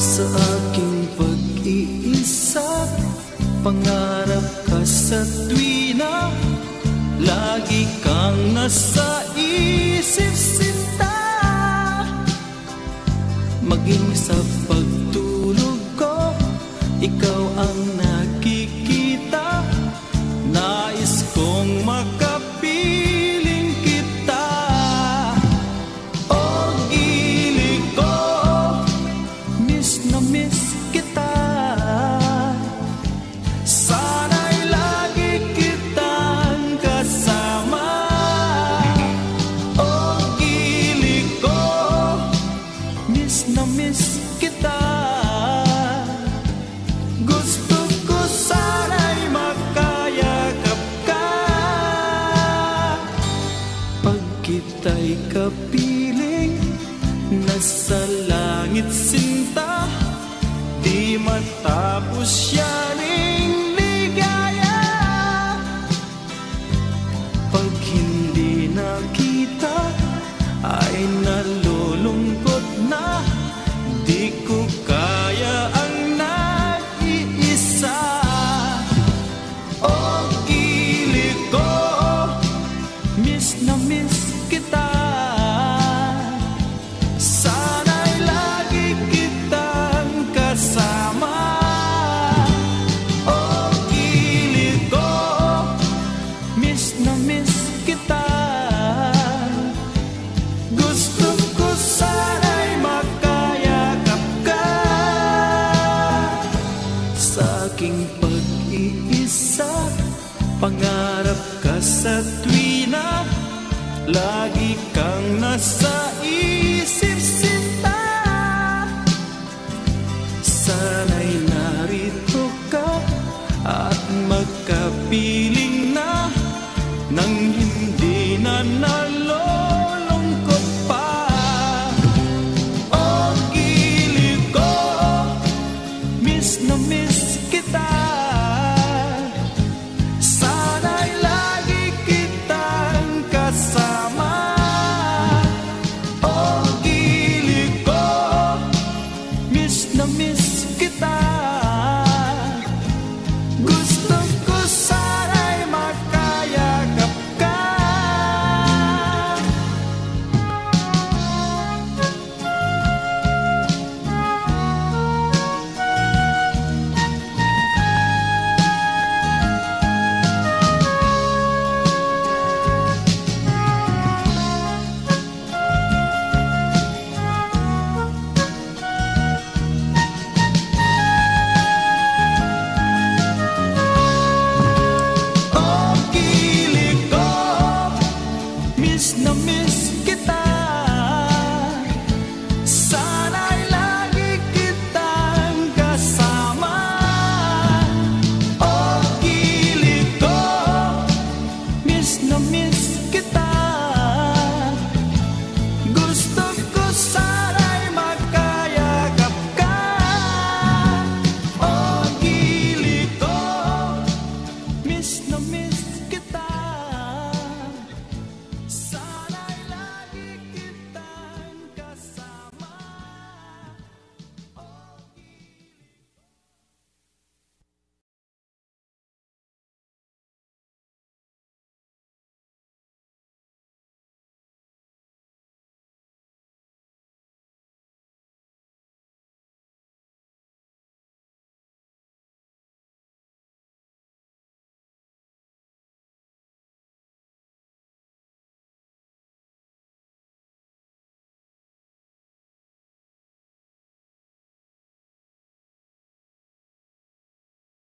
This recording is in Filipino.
Sa aking pag-iisa, pangarap ka sa tuwina, lagi kang nasa isip sinta. Maging sa pagtulog ko, ikaw ang nakikita. Nais kong makapiling kita. Oh, gili ko, miss na miss kita. Sana'y lagi kitang kasama. Oh, gili ko, miss na miss kita. Gusto ko sana'y makayakap ka. Pag kita'y kapiling, nasa langit sinta, di matapos yaning ligaya. Pag hindi nakita, ay nalulungkot na, di ko kaya ang nag-iisa. Oh, gili ko, miss na miss kita. Sana'y lagi kitang kasama. Oh, gili ko, miss na miss kita. Gusto ko sana'y makayakap ka. Sa aking pag-iisa, pangarap ka sa tuwina, lagi kang nasa isip sinta. Sana'y narito ka at magkapiling na, nang hindi na nalulungkot pa. Oh, gili ko, miss na miss kita. Sana'y lagi kitang kasama. Oh, gili ko, miss na miss kita.